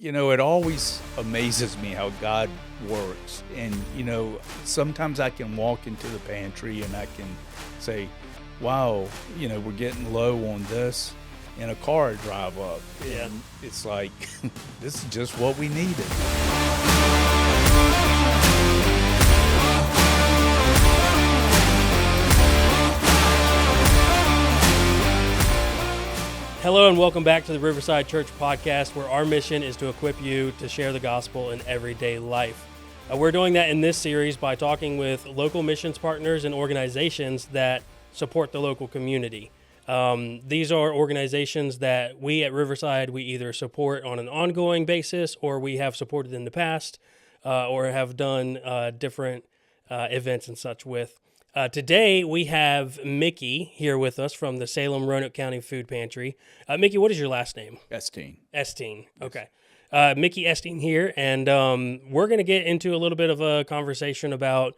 It always amazes me how God works. And, sometimes I can walk into the pantry and I can say, wow, we're getting low on this. And a car would drive up. Yeah. And it's like, this is just what we needed. Hello and welcome back to the Riverside Church podcast, where our mission is to equip you to share the gospel in everyday life. We're doing that in this series by talking with local missions partners and organizations that support the local community. These are organizations that we at Riverside, we either support on an ongoing basis or we have supported in the past or have done different events and such with. Today, we have Mickey here with us from the Salem Roanoke County Food Pantry. Mickey, what is your last name? Esteen. Esteen, okay. Mickey Esteen here, and we're going to get into a little bit of a conversation about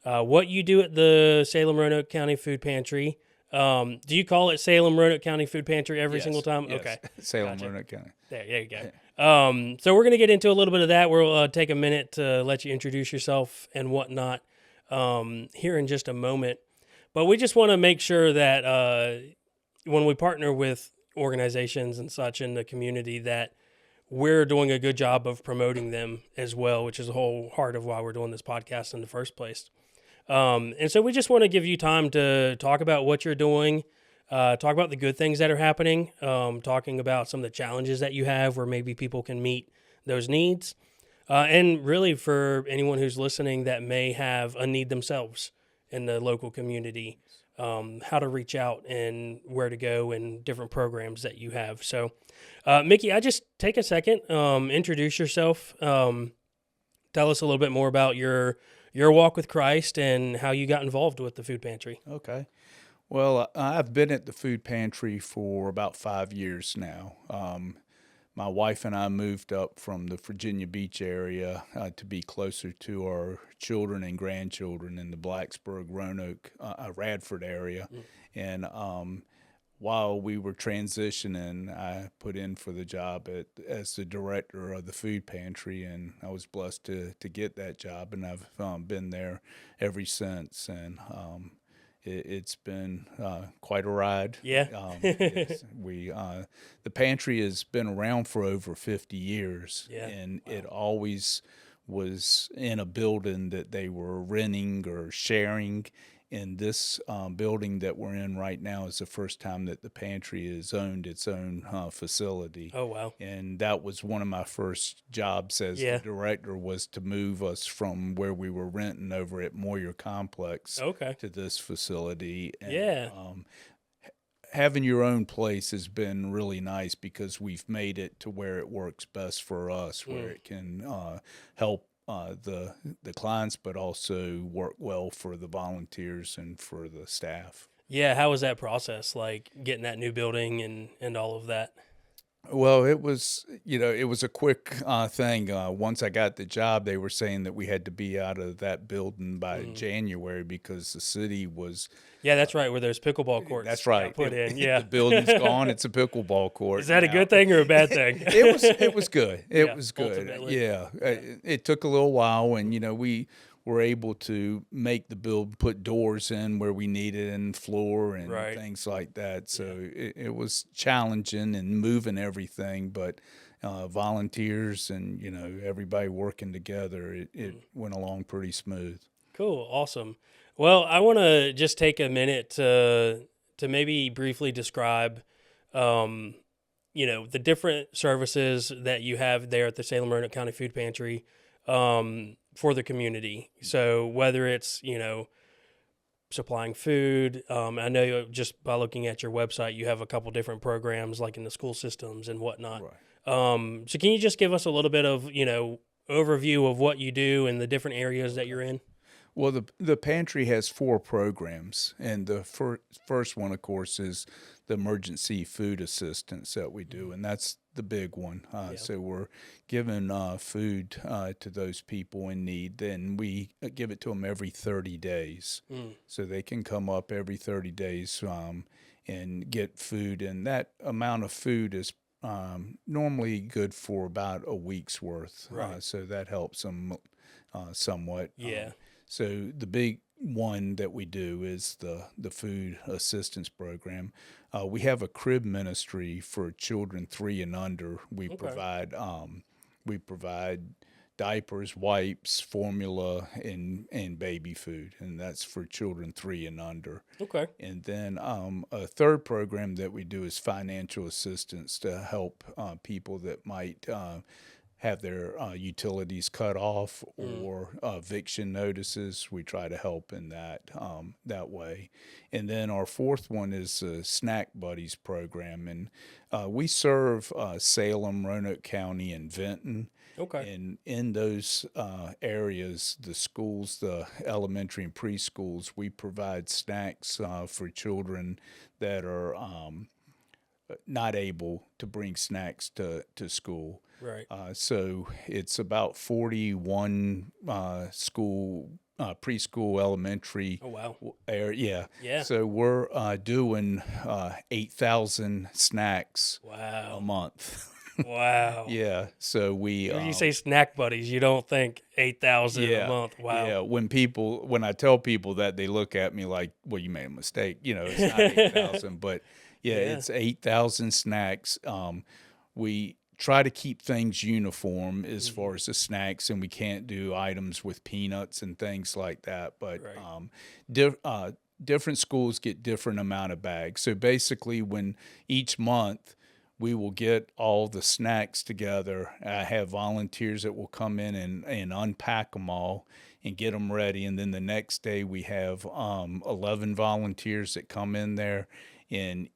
what you do at the Salem Roanoke County Food Pantry. Do you call it Salem Roanoke County Food Pantry every single time? Yes. Okay. Salem Gotcha. Roanoke County. There you go. So we're going to get into a little bit of that. We'll take a minute to let you introduce yourself and whatnot here in just a moment. But we just want to make sure that when we partner with organizations and such in the community, that we're doing a good job of promoting them as well, which is the whole heart of why we're doing this podcast in the first place. And so we just want to give you time to talk about what you're doing, talk about the good things that are happening, talking about some of the challenges that you have where maybe people can meet those needs. And really for anyone who's listening that may have a need themselves in the local community, how to reach out and where to go and different programs that you have. So, Mickey, I just take a second, introduce yourself, tell us a little bit more about your walk with Christ and how you got involved with the food pantry. Okay. Well, I've been at the food pantry for about 5 years now. My wife and I moved up from the Virginia Beach area to be closer to our children and grandchildren in the Blacksburg, Roanoke, Radford area. And while we were transitioning, I put in for the job as the director of the food pantry, and I was blessed to get that job, and I've been there ever since. And it's been quite a ride. Yeah. The pantry has been around for over 50 years, Yeah. and it always was in a building that they were renting or sharing. And this building that we're in right now is the first time that the pantry has owned its own facility. Oh, wow. And that was one of my first jobs as the director, was to move us from where we were renting over at Moyer Complex to this facility. And, having your own place has been really nice because we've made it to where it works best for us, where it can help the clients, but also work well for the volunteers and for the staff. Yeah, how was that process, like getting that new building and all of that? Well, it was a quick thing. Once I got the job, they were saying that we had to be out of that building by January because the city was... Yeah, that's right, where there's pickleball courts. That's right. Put in, yeah. The building's gone. It's a pickleball court. Is that now. A good thing or a bad thing? It was good. It was good. Ultimately. Yeah. It took a little while, and we were able to make the build, put doors in where we needed, and floor and things like that. So it was challenging and moving everything, but volunteers and everybody working together, it went along pretty smooth. Cool, awesome. Well, I want to just take a minute to maybe briefly describe, the different services that you have there at the Salem Roanoke County Food Pantry for the community. So whether it's, supplying food, I know just by looking at your website, you have a couple different programs like in the school systems and whatnot. Right. So can you just give us a little bit of, overview of what you do and the different areas that you're in? Well, the pantry has 4 programs, and the first one, of course, is the emergency food assistance that we do, and that's the big one. So we're giving food to those people in need, and we give it to them every 30 days. So they can come up every 30 days and get food, and that amount of food is normally good for about a week's worth. Right. So that helps them somewhat. Yeah. So the big one that we do is the food assistance program. We have a crib ministry for children 3 and under. Okay. We provide diapers, wipes, formula, and baby food, and that's for children 3 and under. Okay. And then a third program that we do is financial assistance to help people that might have their utilities cut off Mm. or eviction notices. We try to help in that way. And then our fourth one is the Snack Buddies program, and we serve Salem, Roanoke County, and Vinton. Okay. And in those areas, the schools, the elementary and preschools, we provide snacks for children that are not able to bring snacks to school. Right. So it's about 41 preschool, elementary. Oh wow. Yeah. Yeah. So we're doing 8,000 snacks a Wow. month. Wow. Yeah. So we. When you say snack buddies, you don't think 8,000 a month. Wow. Yeah. When I tell people that, they look at me like, "Well, you made a mistake. It's not 8,000, but yeah, Yeah. it's 8,000 snacks." We try to keep things uniform as Mm-hmm. far as the snacks, and we can't do items with peanuts and things like that. But Right. different schools get different amount of bags. So basically, when each month we will get all the snacks together. I have volunteers that will come in and unpack them all and get them ready. And then the next day we have 11 volunteers that come in there, and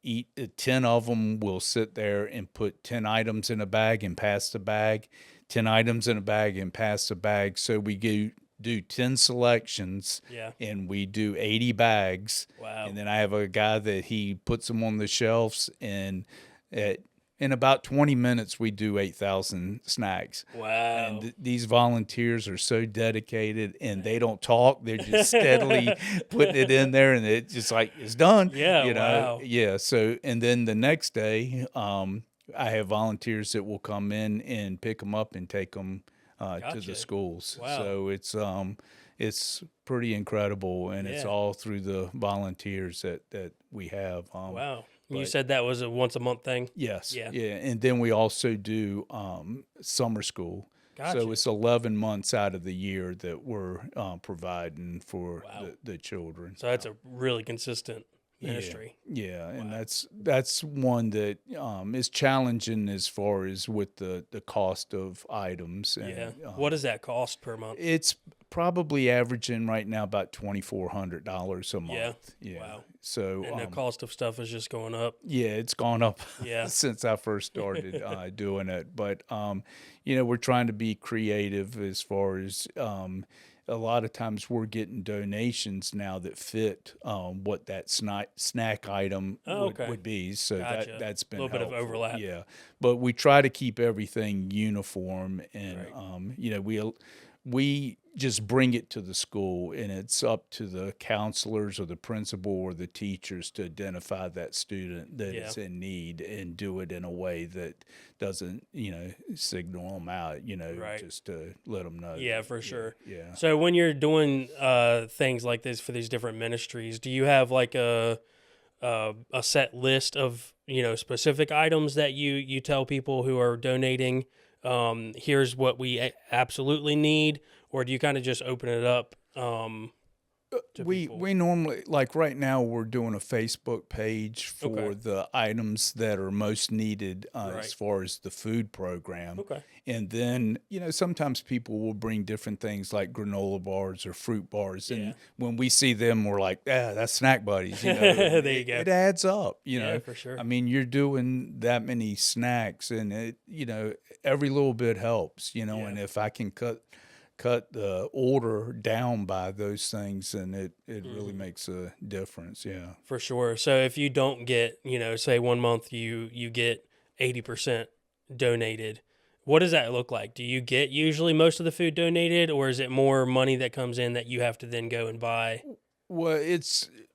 10 of them will sit there and put 10 items in a bag and pass the bag, 10 items in a bag and pass the bag. So we do 10 selections, Yeah. and we do 80 bags. Wow. And then I have a guy that he puts them on the shelves, and in about 20 minutes, we do 8,000 snacks. Wow. And these volunteers are so dedicated, and they don't talk. They're just steadily putting it in there, and it's just like, it's done. Yeah, wow. Yeah. So, and then the next day, I have volunteers that will come in and pick them up and take them to Gotcha. the schools. Wow. So it's pretty incredible, and it's Yeah. all through the volunteers that we have. Wow. You but- said that was a once a month thing? Yes. Yeah. Yeah. And then we also do summer school. Gotcha. So it's 11 months out of the year that we're providing for Wow. the children. So that's a really consistent ministry. Yeah. And Wow. that's one that is challenging as far as with the cost of items. And, Yeah. What does that cost per month? It's probably averaging right now about $2,400 a month. Yeah. Yeah. Wow. So And the cost of stuff is just going up. yeah, it's gone up Yeah. since I first started doing it. But we're trying to be creative as far as a lot of times we're getting donations now that fit what that snack item Okay. would be. So Gotcha. that's been A little bit of helpful. overlap. Yeah, but we try to keep everything uniform, and Right. we just bring it to the school, and it's up to the counselors or the principal or the teachers to identify that student that is in need and do it in a way that doesn't, signal them out, Right. just to let them know. Yeah, for sure. Yeah. So when you're doing things like this for these different ministries, do you have like a set list of specific items that you tell people who are donating? Here's what we absolutely need, or do you kind of just open it up? To people? We normally, like right now, we're doing a Facebook page for Okay. the items that are most needed Right. as far as the food program. Okay. And then, sometimes people will bring different things like granola bars or fruit bars. And Yeah. when we see them, we're like, that's Snack Buddies. There you go. It adds up, Yeah, for sure. I mean, you're doing that many snacks, and every little bit helps, and if I can cut the order down by those things, and it really makes a difference. Yeah. For sure. So if you don't get, say 1 month you get 80% donated, what does that look like? Do you get usually most of the food donated, or is it more money that comes in that you have to then go and buy? Well,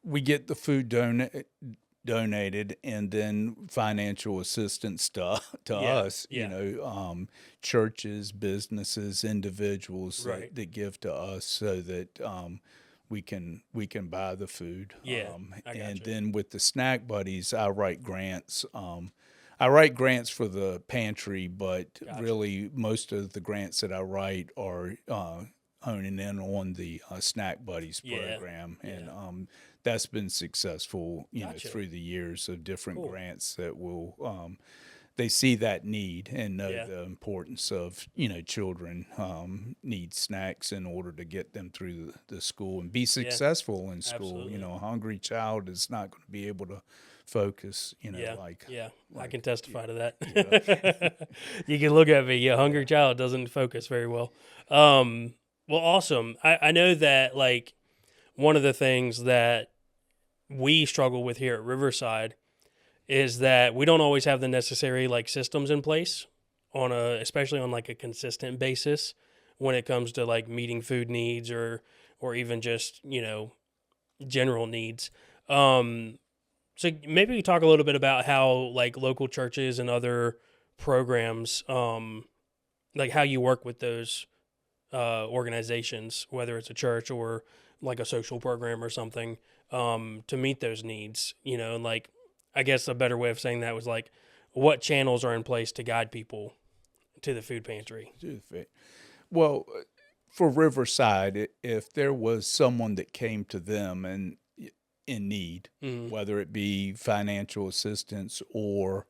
we get the food donated, and then financial assistance to Yeah. us, Yeah. churches, businesses, individuals Right. that give to us so that we can buy the food. Yeah. I And gotcha. then with the snack buddies, I write grants. I write grants for the pantry, but Gotcha. really most of the grants that I write are honing in on the snack buddies Yeah. program, and Yeah. that's been successful, Gotcha. through the years of different Cool. grants that will they see that need and know Yeah. the importance of children need snacks in order to get them through the school and be Yeah. successful in school. Absolutely. A hungry child is not going to be able to focus. Yeah. Like Yeah. I like can testify to yeah. that. You can look at me. A hungry child doesn't focus very well. Well, awesome. I know that like one of the things that we struggle with here at Riverside is that we don't always have the necessary like systems in place especially on like a consistent basis when it comes to like meeting food needs or even just general needs. Um, so maybe we talk a little bit about how like local churches and other programs, like how you work with those organizations, whether it's a church or like a social program or something, to meet those needs. And like I guess a better way of saying that was like what channels are in place to guide people to the food pantry. Well, for Riverside, if there was someone that came to them and in need, Mm, whether it be financial assistance or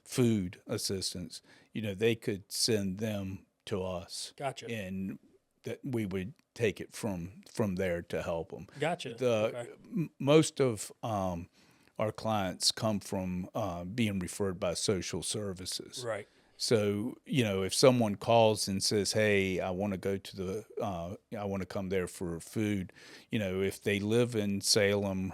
food assistance, they could send them to us, gotcha. and that we would take it from there to help them. Gotcha. The Okay. Most of our clients come from being referred by social services. Right. So, if someone calls and says, "Hey, I want to go to I want to come there for food," if they live in Salem,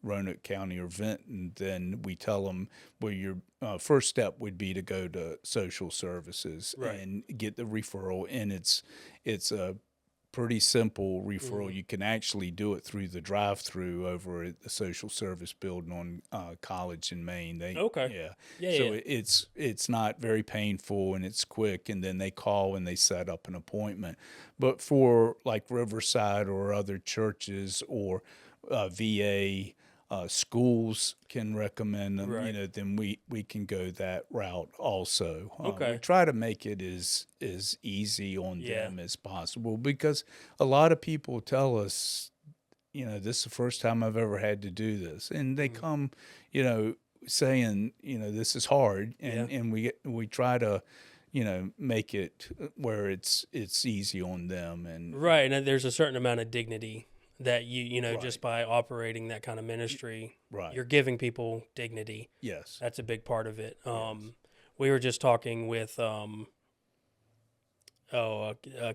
Roanoke County, or Vinton, then we tell them, well, your first step would be to go to social services Right. and get the referral. And it's a pretty simple referral. Hmm. You can actually do it through the drive-through over at the social service building on College in Maine. Okay. Yeah, Yeah. so Yeah. it's not very painful and it's quick. And then they call and they set up an appointment. But for like Riverside or other churches or VA. Schools can recommend them, Right. then we can go that route also. We Okay. try to make it as easy on Yeah. them as possible because a lot of people tell us, this is the first time I've ever had to do this. And they Mm, come, saying, this is hard. yeah. And we try to, make it where it's easy on them. And Right. And there's a certain amount of dignity that just right, by operating that kind of ministry, right. you're giving people dignity. Yes. That's a big part of it. Yes. We were just talking with a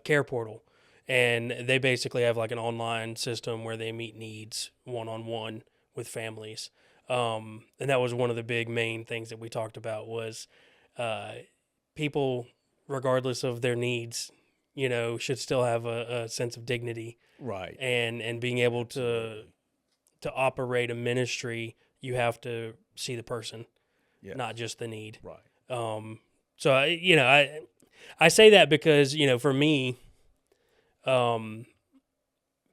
care portal, and they basically have like an online system where they meet needs one on one with families. And that was one of the big main things that we talked about was uh, people, regardless of their needs, should still have a sense of dignity Right. and being able Absolutely. to operate a ministry. You have to see the person, Yes. not just the need. Right. So I say that because for me, um,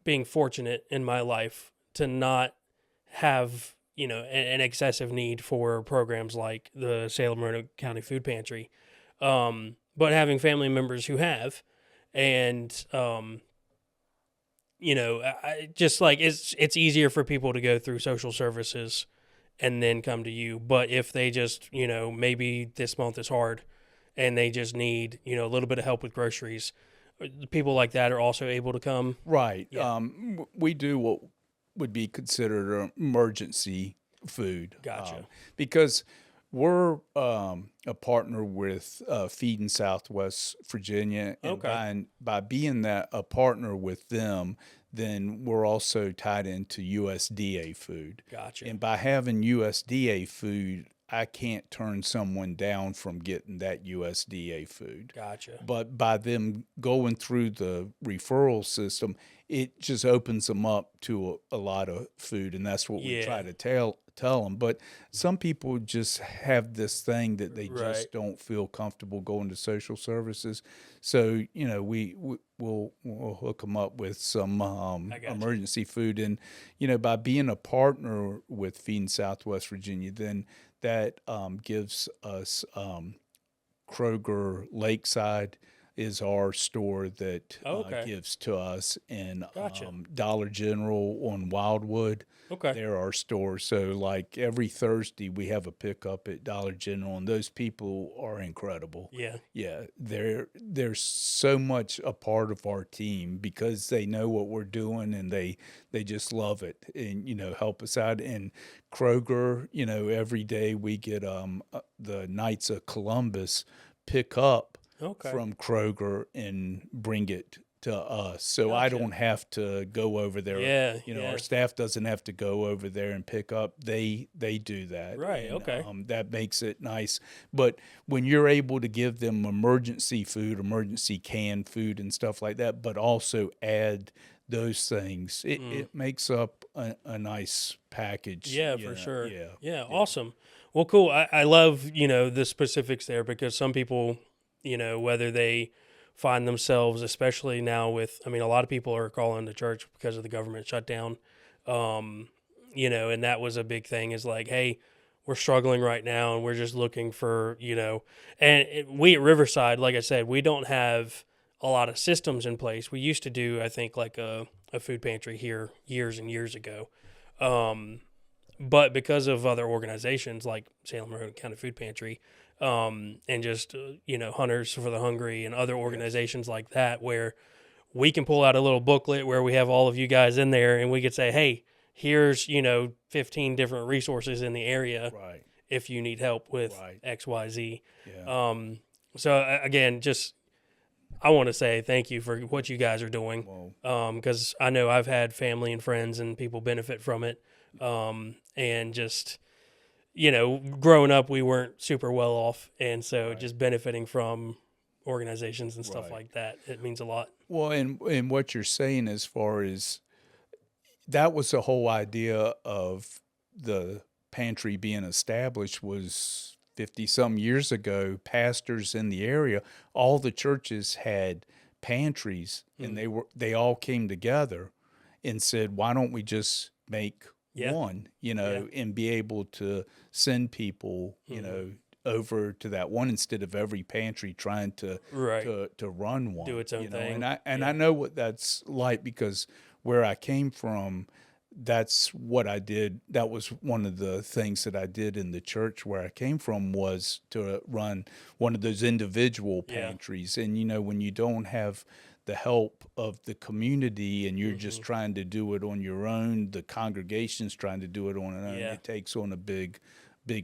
being fortunate in my life to not have an excessive need for programs like the Salem Roanoke County Food Pantry, but having family members who have, and I just like it's easier for people to go through social services and then come to you. But if they just, maybe this month is hard and they just need, a little bit of help with groceries, people like that are also able to come. Right. Yeah. We do what would be considered an emergency food, Gotcha. because we're a partner with Feeding Southwest Virginia, and Okay. by being that a partner with them, then we're also tied into USDA food. Gotcha. And by having USDA food, I can't turn someone down from getting that USDA food. Gotcha. But by them going through the referral system, it just opens them up to a lot of food, and that's what we Yeah. try to tell them. But some people just have this thing that they Right. just don't feel comfortable going to social services. So we'll hook them up with some I got you. emergency food, and by being a partner with Feeding Southwest Virginia, then that gives us Kroger Lakeside is our store that Oh, okay. gives to us, and Gotcha. Dollar General on Wildwood. Okay. They're our store. So, like every Thursday, we have a pickup at Dollar General, and those people are incredible. Yeah. Yeah, they're so much a part of our team because they know what we're doing, and they just love it, and help us out. And Kroger, every day we get the Knights of Columbus pick up Okay. from Kroger and bring it to us. So I Gotcha. don't have to go over there. Yeah. Our Yeah. staff doesn't have to go over there and pick up. They do that, Right. and Okay. that makes it nice. But when you're able to give them emergency food, emergency canned food, and stuff like that, but also add those things, it makes up a nice package. Yeah, for sure. Yeah, Yeah. yeah, Awesome. Well, cool. I love, the specifics there because some people, whether they find themselves, especially now with, I mean, a lot of people are calling the church because of the government shutdown. Um, and that was a big thing is like, hey, we're struggling right now and we're just looking for, we at Riverside, like I said, we don't have a lot of systems in place. We used to do, I think, like a food pantry here years and years ago. Um, but because of other organizations like Salem Roanoke County Food Pantry, and just Hunters for the Hungry and other yes, organizations like that, where we can pull out a little booklet where we have all of you guys in there, and we could say, hey, here's 15 different resources in the area right, if you need help with right, X Y Z. yeah, Again, just I want to say thank you for what you guys are doing, well, because I know I've had family and friends and people benefit from it, and just growing up we weren't super well off, and so right, just benefiting from organizations and stuff right. like that, it means a lot. Well, and what you're saying as far as that was the whole idea of the pantry being established was 50 some years ago. Pastors in the area, all the churches had pantries, and Mm. they all came together and said, why don't we just make Yeah, one, yeah, and be able to send people, hmm, over to that one instead of every pantry trying to right. run Do one, its own and thing. I Yeah, know what that's like because where I came from, that's what I did. That was one of the things that I did in the church where I came from, was to run one of those individual yeah, pantries. And when you don't have the help of the community and you're hmm, just trying to do it on your own, the congregation's trying to do it on their own, yeah, it takes on a big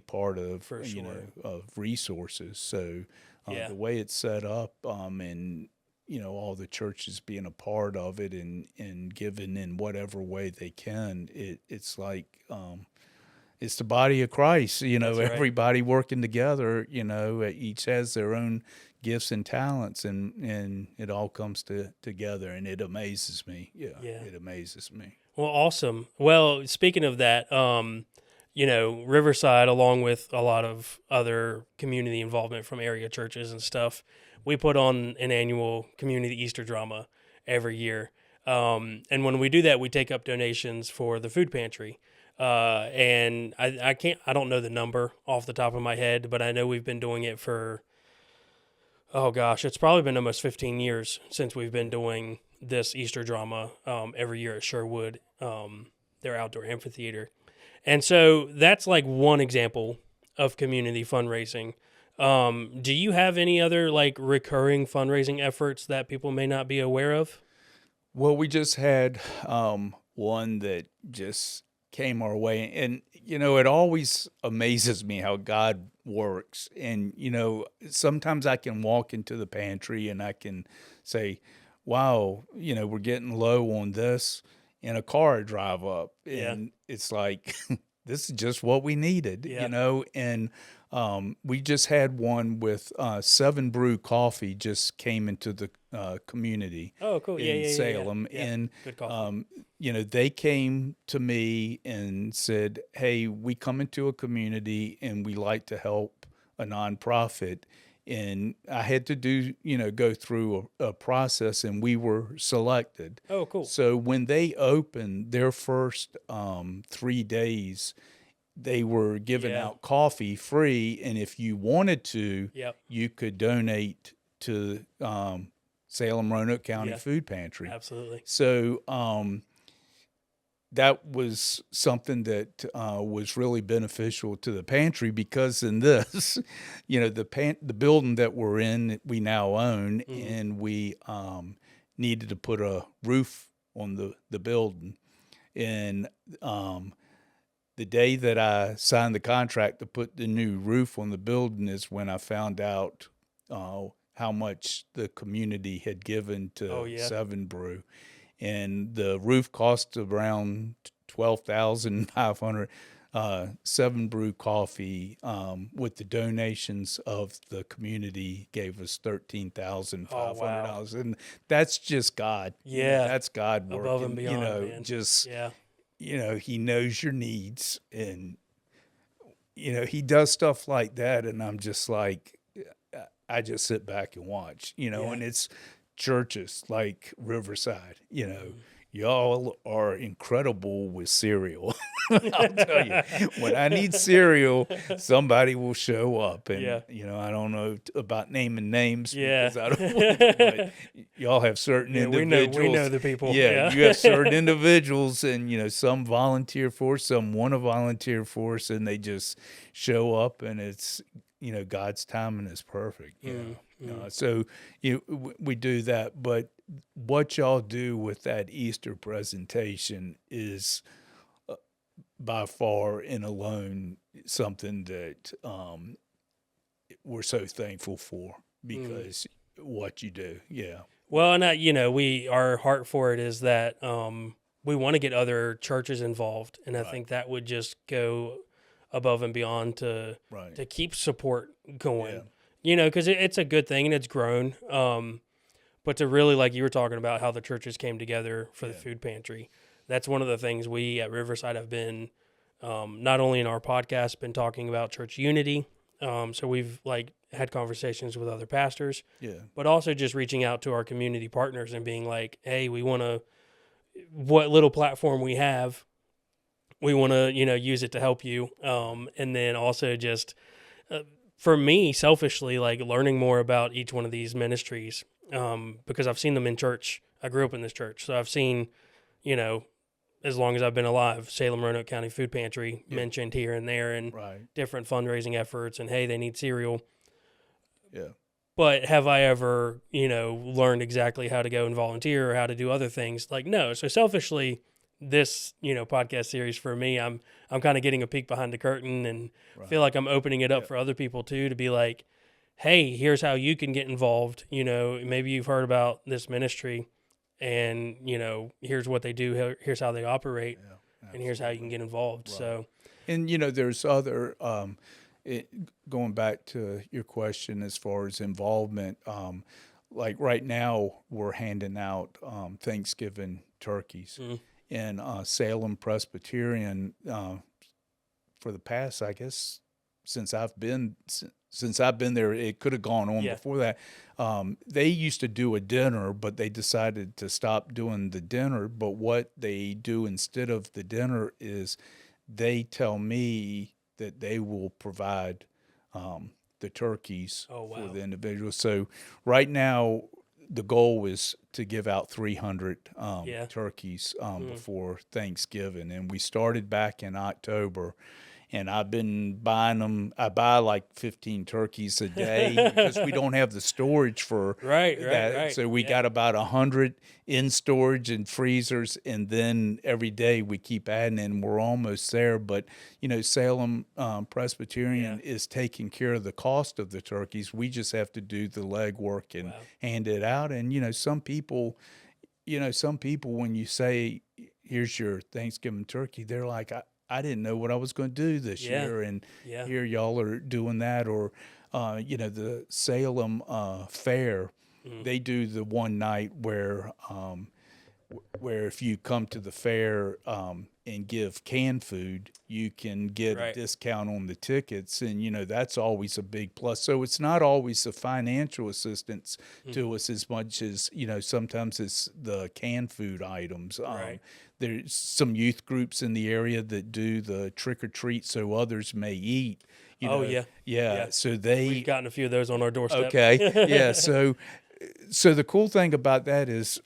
part of for sure. of resources. So Yeah, the way it's set up, and all the churches being a part of it and giving in whatever way they can, it's like it's the body of Christ. that's right. Everybody working together. Each has their own gifts and talents, and it all comes together, and it amazes me. Yeah, Yeah. it amazes me. Well, awesome. Well, speaking of that, Riverside, along with a lot of other community involvement from area churches and stuff, we put on an annual community Easter drama every year. And when we do that, we take up donations for the food pantry. And I don't know the number off the top of my head, but I know we've been doing it for, oh gosh, it's probably been almost 15 years since we've been doing this Easter drama every year at Sherwood, their outdoor amphitheater. And so that's like one example of community fundraising. Do you have any other like recurring fundraising efforts that people may not be aware of? Well, we just had one that just came our way. And, it always amazes me how God works. And, sometimes I can walk into the pantry and I can say, wow, we're getting low on this. And a car drive up. Yeah. And it's like, this is just what we needed, Yeah. and we just had one with Seven Brew Coffee just came into the community Oh, cool. Yeah, in yeah, yeah, yeah. Salem, Yeah. and Good coffee. they came to me and said, "Hey, we come into a community and we like to help a nonprofit." And I had to go through a process, and we were selected. Oh, cool. So when they opened their first 3 days, they were giving Yeah. out coffee free, and if you wanted to, Yep. you could donate to Salem Roanoke County Yeah. Food Pantry. Absolutely. So that was something that was really beneficial to the pantry, because in this, the building that we're in, that we now own, Mm-hmm. and we needed to put a roof on the building. And the day that I signed the contract to put the new roof on the building is when I found out how much the community had given Oh, to yeah. Seven Brew, and the roof cost around 12,500. Seven Brew Coffee, with the donations of the community, gave us Oh, wow. $13,500, and that's just God. Yeah. That's God Above and working. beyond, man. Just Yeah. He knows your needs, and He does stuff like that, and I'm just like, I just sit back and watch, Yeah. and it's churches like Riverside, Mm-hmm. y'all are incredible with cereal. I'll tell you, when I need cereal, somebody will show up, and Yeah. I don't know about naming names Yeah. because I don't want to, but y'all have certain Yeah, individuals. we know the people. Yeah, Yeah. you have certain individuals, and some volunteer for us, some want to volunteer for us, and they just show up, and it's God's timing is perfect. So we do that, but what y'all do with that Easter presentation is by far and alone something that we're so thankful for, because what you do. Yeah. Well, and our heart for it is that we want to get other churches involved, and I Right. think that would just go above and beyond to Right. keep support going. Yeah. Because it's a good thing and it's grown. But to really, like you were talking about, how the churches came together for the Yeah. food pantry, that's one of the things we at Riverside have been, not only in our podcast, been talking about church unity. So we've had conversations with other pastors, Yeah. but also just reaching out to our community partners and being like, hey, we want to, what little platform we have, we want to, use it to help you. And then also just, for me, selfishly, learning more about each one of these ministries, because I've seen them in church. I grew up in this church. So I've seen, as long as I've been alive, Salem Roanoke County Food Pantry mentioned here and there, and Right. different fundraising efforts, and hey, they need cereal. Yeah. But have I ever, learned exactly how to go and volunteer or how to do other things? No. So selfishly, this, podcast series for me, I'm kind of getting a peek behind the curtain, and Right. feel like I'm opening it up for other people too, to be like, hey, here's how you can get involved. Maybe you've heard about this ministry, and, here's what they do, here's how they operate, and here's how you can get involved. Right. So, And there's other going back to your question as far as involvement. Like right now, we're handing out Thanksgiving turkeys, and Salem Presbyterian, for the past, I guess, since I've been there, it could have gone on before that. They used to do a dinner, but they decided to stop doing the dinner. But what they do instead of the dinner is they tell me that they will provide the turkeys for the individuals. So right now, the goal is to give out 300 turkeys before Thanksgiving, and we started back in October. And I've been buying them. I buy like 15 turkeys a day because we don't have the storage for that. Right. So we got about 100 in storage and freezers, and then every day we keep adding, and we're almost there. But Salem Presbyterian is taking care of the cost of the turkeys. We just have to do the legwork and hand it out. And some people, when you say, "Here's your Thanksgiving turkey," they're like, I didn't know what I was going to do this Yeah. year, and Yeah. here y'all are doing that. Or, the Salem Fair, Mm. they do the one night where if you come to the fair and give canned food, you can get a Right. discount on the tickets, and that's always a big plus. So it's not always the financial assistance Mm. to us as much as sometimes it's the canned food items. Right. There's some youth groups in the area that do the trick or treat, so others may eat. Oh yeah. Yeah. Yeah. So We've they gotten a few of those on our doorstep. okay, yeah. So the cool thing about that is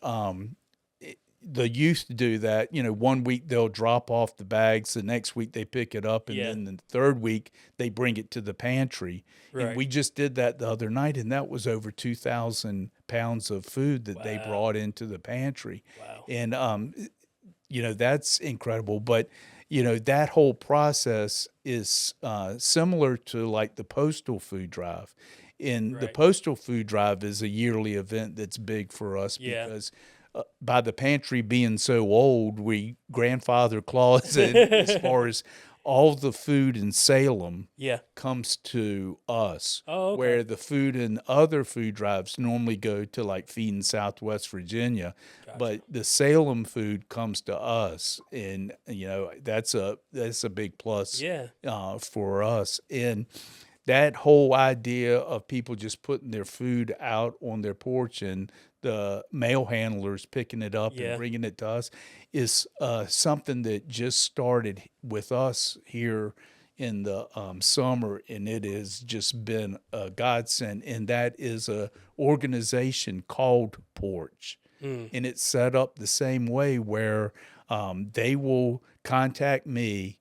the youth do that. One week they'll drop off the bags, the next week they pick it up, and Yeah. then the third week they bring it to the pantry. And Right. we just did that the other night, and that was over 2,000 pounds of food that they Wow. brought into the pantry. Wow. And that's incredible. But that whole process is similar to like the postal food drive. And the Right. postal food drive is a yearly event that's big for us Yeah. because by the pantry being so old, we grandfather clause it as far as all the food in Salem Yeah. comes to us, Oh, okay. where the food in other food drives normally go to like Feeding Southwest Virginia, Gotcha. but the Salem food comes to us, and that's a big plus Yeah. for us. And that whole idea of people just putting their food out on their porch and the mail handlers picking it up and Yeah. bringing it to us is something that just started with us here in the summer, and it has just been a godsend. And that is a organization called Porch, Mm. and it's set up the same way where they will contact me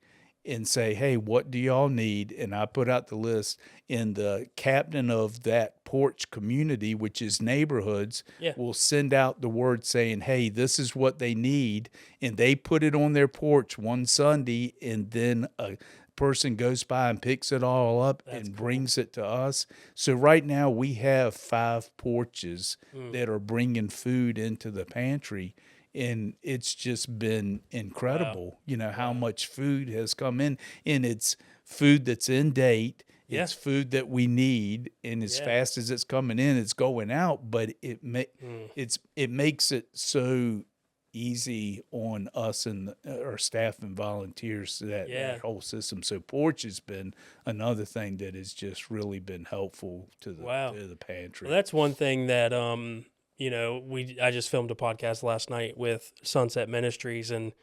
and say, "Hey, what do y'all need?" And I put out the list, and the captain of that porch community, which is neighborhoods, Yeah. will send out the word saying, "Hey, this is what they need," and they put it on their porch one Sunday, and then a person goes by and picks it all up That's and cool. brings it to us. So right now we have 5 porches Mm. that are bringing food into the pantry, and it's just been incredible, how Wow. much food has come in, and it's food that's in date. Yeah. It's food that we need, and as Yeah. fast as it's coming in, it's going out. But Mm. it makes it so easy on us and our staff and volunteers, that Yeah. whole system. So Porch has been another thing that has just really been helpful to Wow. the pantry. Well, that's one thing that I just filmed a podcast last night with Sunset Ministries, and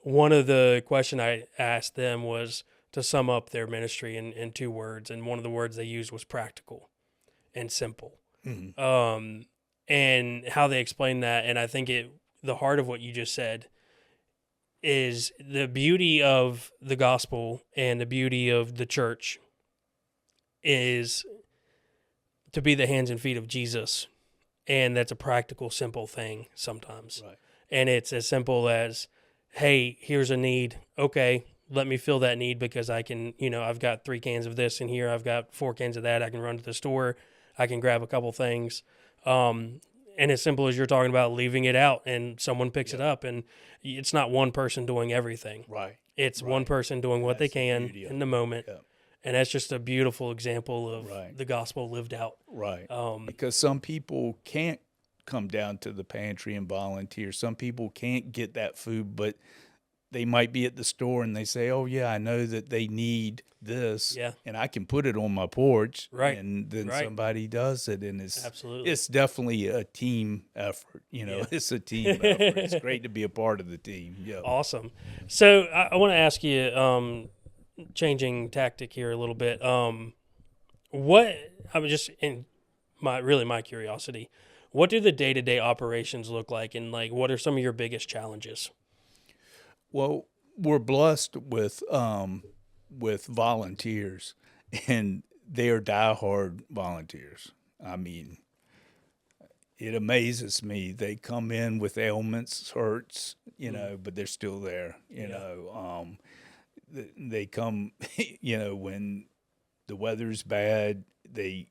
one of the question I asked them was to sum up their ministry in 2 words, and one of the words they used was practical and simple. Mhm. And how they explain that, and I think the heart of what you just said is the beauty of the gospel and the beauty of the church is to be the hands and feet of Jesus. And that's a practical, simple thing sometimes. Right. And it's as simple as, hey, here's a need. Okay, let me fill that need because I can, I've got 3 cans of this in here. I've got 4 cans of that. I can run to the store. I can grab a couple things. And as simple as you're talking about, leaving it out and someone picks it up. And it's not one person doing everything. Right. It's one Right. person doing what they That's the can beauty of in the it. moment. Yeah. And that's just a beautiful example of Right. the gospel lived out. Right. Um, Because some people can't come down to the pantry and volunteer. Some people can't get that food, but they might be at the store and they say, "Oh yeah, I know that they need this, Yeah. and I can put it on my porch." Right. And then Right. somebody does it, and Absolutely. it's definitely a team effort. Yeah. It's a team effort. It's great to be a part of the team. Yeah. Awesome. So I want to ask you, changing tactic here a little bit. What I'm just in my curiosity. What do the day-to-day operations look like, and like what are some of your biggest challenges? Well, we're blessed with volunteers, and they are diehard volunteers. I mean, it amazes me. They come in with ailments, hurts, but they're still there. They come, when the weather's bad. They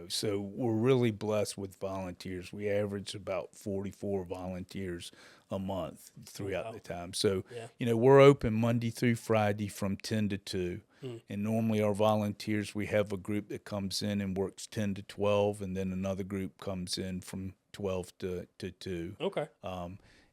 So we're really blessed with volunteers. We average about 44 volunteers a month throughout Wow. the time. So, Yeah. we're open Monday through Friday from 10 to 2. Mm. And normally our volunteers, we have a group that comes in and works 10 to 12, and then another group comes in from 12 to 2. Okay.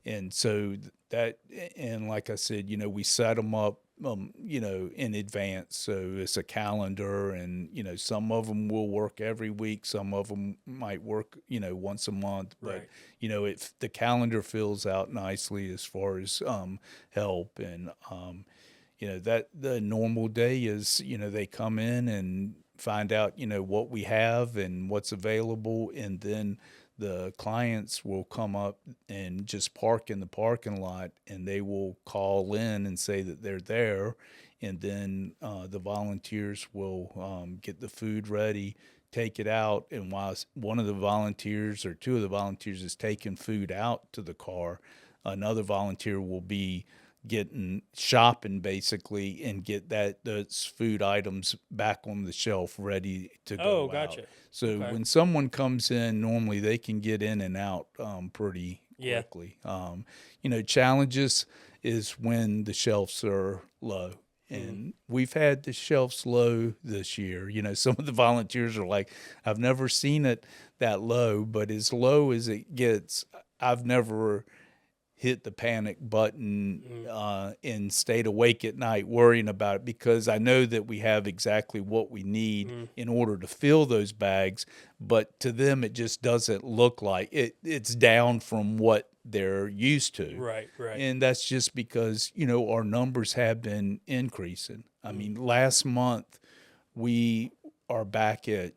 And so that, and like I said, we set them up, in advance. So it's a calendar, and, some of them will work every week. Some of them might work, once a month. But, Right. if the calendar fills out nicely as far as help, and, that the normal day is, they come in and find out, what we have and what's available, and then the clients will come up and just park in the parking lot, and they will call in and say that they're there, and then the volunteers will get the food ready, take it out, and while one of the volunteers or two of the volunteers is taking food out to the car, another volunteer will be getting shopping basically and get those food items back on the shelf ready to Oh, go out. gotcha. So Okay. when someone comes in, normally they can get in and out pretty Yeah. quickly. Challenges is when the shelves are low. And we've had the shelves low this year. Some of the volunteers are like, I've never seen it that low, but as low as it gets, I've never hit the panic button and stayed awake at night worrying about it, because I know that we have exactly what we need in order to fill those bags. But to them, it just doesn't look like it. It's down from what they're used to. Right. Right. And that's just because, our numbers have been increasing. I mean, last month we are back at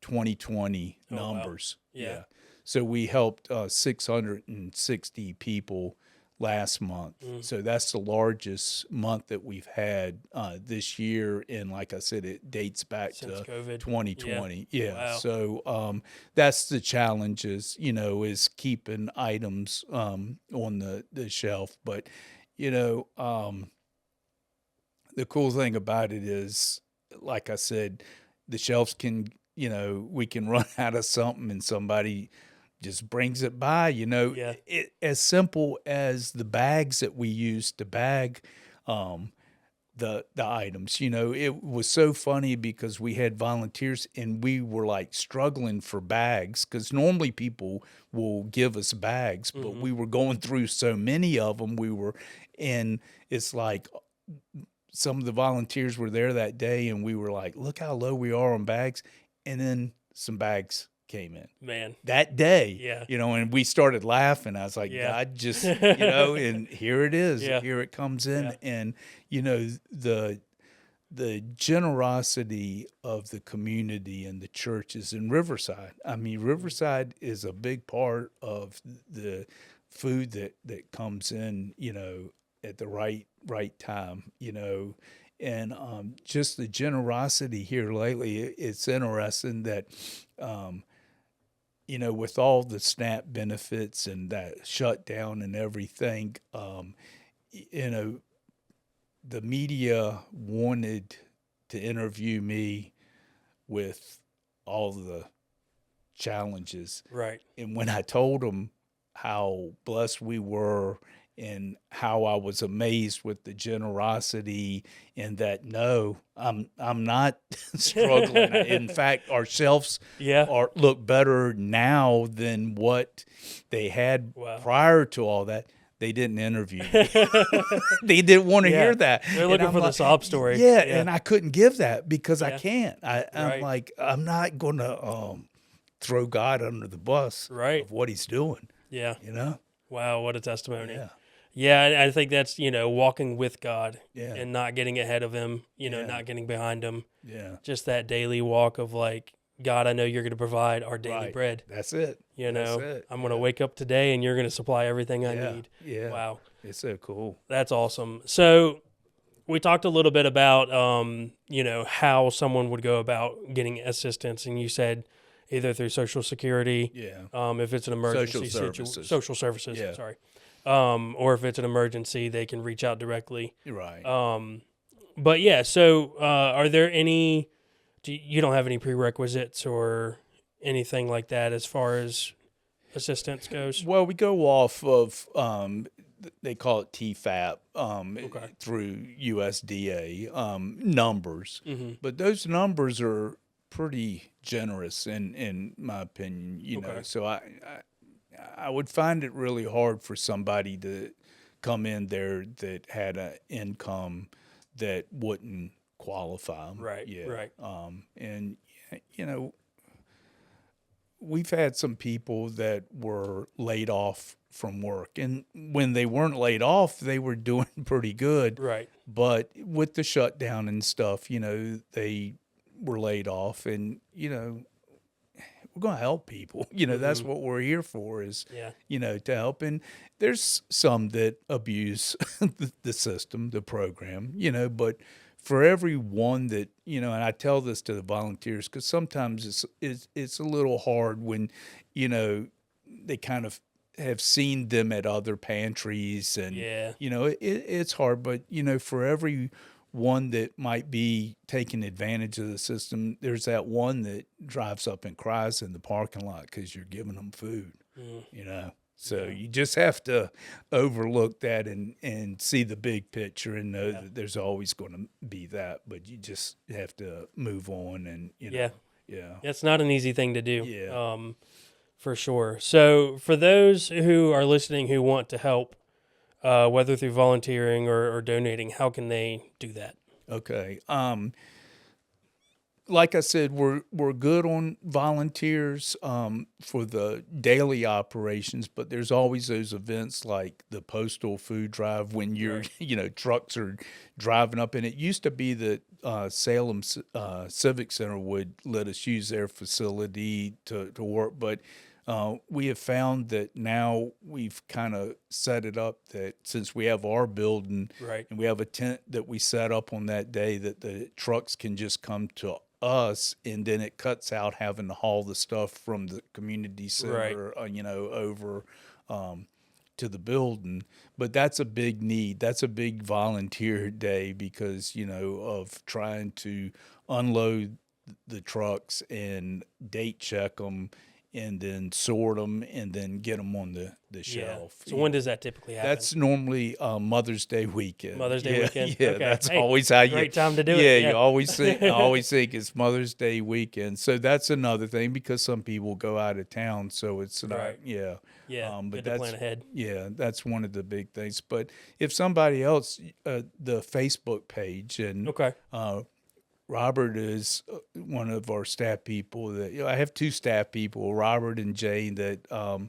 2020 Oh, wow. numbers. Yeah. So we helped 660 people last month. So that's the largest month that we've had this year. And like I said, it dates back Since to COVID. 2020. Yeah. Wow. So that's the challenges, is keeping items on the shelf. But, the cool thing about it is, like I said, the shelves can, we can run out of something and somebody just brings it by. Yeah. As simple as the bags that we use to bag the items. It was so funny because we had volunteers and we were like struggling for bags, because normally people will give us bags, but we were going through so many of them. And it's like some of the volunteers were there that day, and we were like, look how low we are on bags. And then some bags came in Man. that day, Yeah. and we started laughing. I was like, Yeah. God, just, and here it is. Yeah. Here it comes in. Yeah. And, the generosity of the community and the churches in Riverside. I mean, Riverside is a big part of the food that comes in, at the right time, and just the generosity here lately. It's interesting that, with all the SNAP benefits and that shutdown and everything, the media wanted to interview me with all the challenges. Right. And when I told them how blessed we were and how I was amazed with the generosity, and that no, I'm not struggling. In fact, our shelves Yeah. look better now than what they had Wow. prior to all that. They didn't interview me. They didn't want to Yeah. hear that. They're And looking I'm for the like, sob story. Yeah, and I couldn't give that because I Yeah. can't. I'm Right. like, I'm not going to throw God under the bus Right. of what he's doing, Yeah. you know? Wow. What a testimony. Yeah. Yeah. I think that's, walking with God Yeah. and not getting ahead of him, Yeah. not getting behind him. Yeah. Just that daily walk of like, God, I know you're going to provide our daily Right. bread. That's it. That's it. I'm going to wake up today and you're going to supply everything I Yeah. need. Yeah. Wow. It's so cool. That's awesome. So we talked a little bit about, how someone would go about getting assistance. And you said either through Social Security, Yeah. if it's an emergency Social services. social services, Yeah. sorry. Or if it's an emergency, they can reach out directly. You're right. But yeah, so are there any you don't have any prerequisites or anything like that as far as assistance goes? Well, we go off of they call it TFAP Okay. through USDA numbers, Mm-hmm. but those numbers are pretty generous in my opinion. Okay. So I would find it really hard for somebody to come in there that had an income that wouldn't qualify them. Right. Yeah. Right. And we've had some people that were laid off from work, and when they weren't laid off, they were doing pretty good. Right. But with the shutdown and stuff, they were laid off, and we're going to help people. That's Mm-hmm. what we're here for is, Yeah. to help. And there's some that abuse the system, the program, but for every one that, and I tell this to the volunteers because sometimes it's a little hard when, they kind of have seen them at other pantries and, Yeah. it's hard, but, for every one that might be taking advantage of the system, there's that one that drives up and cries in the parking lot because you're giving them food, So Yeah. you just have to overlook that and see the big picture and know Yeah. that there's always going to be that, but you just have to move on and, Yeah. Yeah. It's not an easy thing to do. Yeah. For sure. So for those who are listening who want to help, whether through volunteering or donating, how can they do that? Okay. Like I said, we're good on volunteers for the daily operations, but there's always those events like the postal food drive when you're Right. trucks are driving up, and it used to be that Salem Civic Center would let us use their facility to work, but we have found that now we've kind of set it up that since we have our building Right. and we have a tent that we set up on that day that the trucks can just come to us, and then it cuts out having to haul the stuff from the community center, over to the building. But that's a big need. That's a big volunteer day because, of trying to unload the trucks and date check them and then sort them and then get them on the shelf. So when does that typically happen? That's normally Mother's Day weekend. Mother's Day weekend? Yeah, Okay. that's Hey, always how great time to do yeah, it. Yeah. you always think I always think it's Mother's Day weekend. So that's another thing because some people go out of town, so it's not Right. yeah. Yeah. But Good to plan ahead. yeah, that's one of the big things. But if somebody else, the Facebook page and Okay. Robert is one of our staff people that I have two staff people, Robert and Jane, that are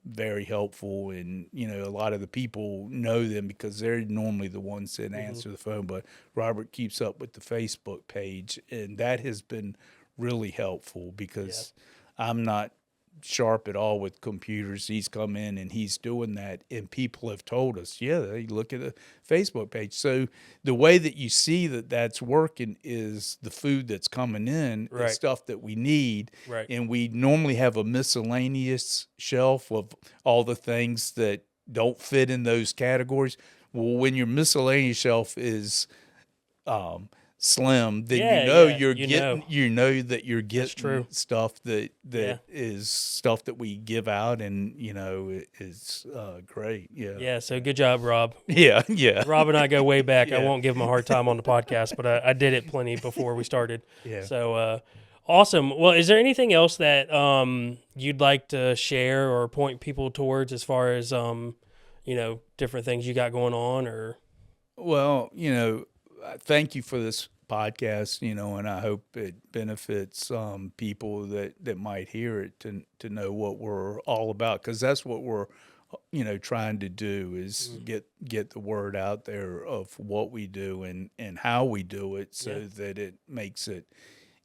very helpful, and a lot of the people know them because they're normally the ones that answer the phone. But Robert keeps up with the Facebook page, and that has been really helpful because I'm not sharp at all with computers. He's come in and he's doing that, and people have told us, they look at the Facebook page. So the way that you see that that's working is the food that's coming in Right. is stuff that we need, Right. and we normally have a miscellaneous shelf of all the things that don't fit in those categories. Well, when your miscellaneous shelf is slim, then you're getting that you're getting true. stuff that Yeah. is stuff that we give out, and is great. Yeah. So good job, Rob. Yeah. Rob and I go way back. I Yeah. won't give him a hard time on the podcast, but I did it plenty before we started. Yeah. So awesome. Well, is there anything else that you'd like to share or point people towards as far as different things you got going on? Or Well, thank you for this podcast, and I hope it benefits people that might hear it to know what we're all about, because that's what we're trying to do is get the word out there of what we do and how we do it, so that it makes it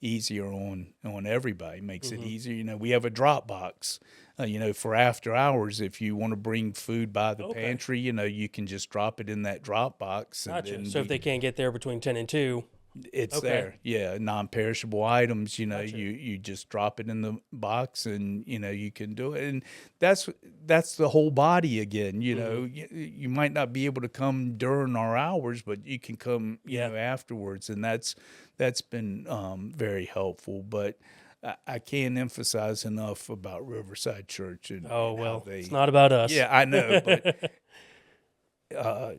easier on everybody, makes it easier. We have a drop box, for after hours. If you want to bring food by the pantry, you can just drop it in that drop box. And gotcha. then So if they can't get there between 10 and 2, It's Okay. there. Yeah, non-perishable items, Gotcha. you just drop it in the box and, you can do it. And that's the whole body again, Mm-hmm. You might not be able to come during our hours, but you can come, Yeah. afterwards, and that's been very helpful. But I can't emphasize enough about Riverside Church Oh, and how well, it's they. not about us. Yeah, I know, but uh,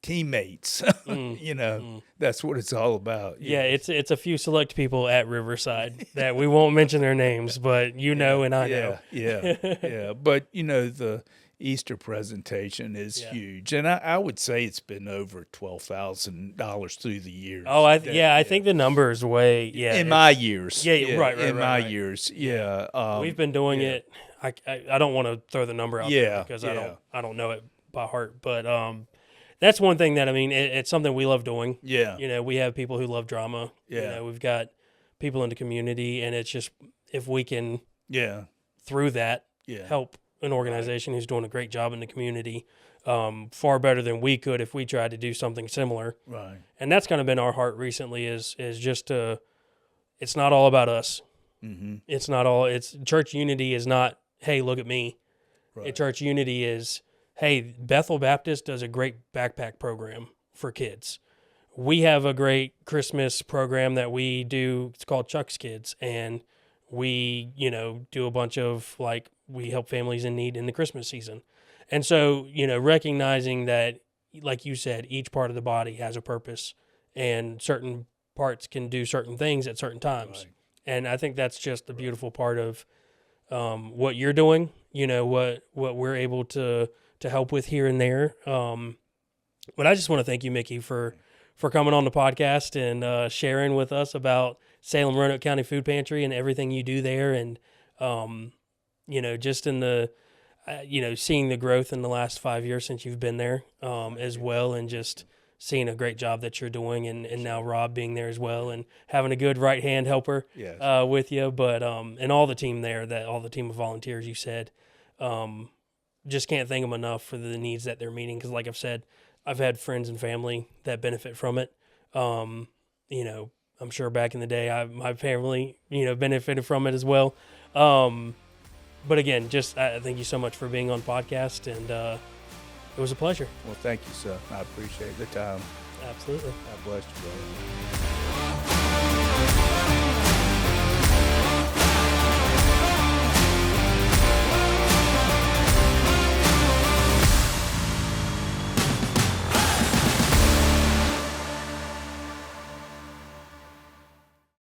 teammates, Mm, mm. that's what it's all about. Yeah, Yes. it's a few select people at Riverside that we won't mention their names, but you Yeah, know and I know. yeah, yeah, yeah. But the Easter presentation is Yeah. huge, and I would say it's been over $12,000 through the Oh, years. That I yeah, think the number is way in my it's years, yeah, right, right, in right, my right. years, Yeah. yeah, We've been doing yeah, it. I don't want to throw the number out there yeah, because yeah, I don't know it by heart, but that's one thing that I mean it's something we love doing. yeah, We have people who love drama. yeah, We've got people in the community, and it's just if we can yeah, through that yeah, help an right, organization who's doing a great job in the community, far better than we could if we tried to do something similar. right, And that's kind of been our heart recently is just to it's not all about us. mm-hmm, It's not all it's church unity is not, hey, look at me. right, Church unity is, hey, Bethel Baptist does a great backpack program for kids. We have a great Christmas program that we do. It's called Chuck's Kids, and we, do a bunch of we help families in need in the Christmas season. And so, recognizing that, like you said, each part of the body has a purpose, and certain parts can do certain things at certain times. right, And I think that's just the beautiful part of what you're doing. What we're able to help with here and there. But I just want to thank you, Mickey, for coming on the podcast and sharing with us about Salem Roanoke County Food Pantry and everything you do there, and just in the seeing the growth in the last 5 years since you've been there as well, and just seeing a great job that you're doing, and now Rob being there as well, and having a good right hand helper yes, with you, but and all the team there, all the team of volunteers you said, just can't thank them enough for the needs that they're meeting, because like I've said, I've had friends and family that benefit from it. I'm sure back in the day, my family, benefited from it as well. But again, just thank you so much for being on podcast, and it was a pleasure. well, thank you, sir. I appreciate the time. Absolutely. God bless you, brother.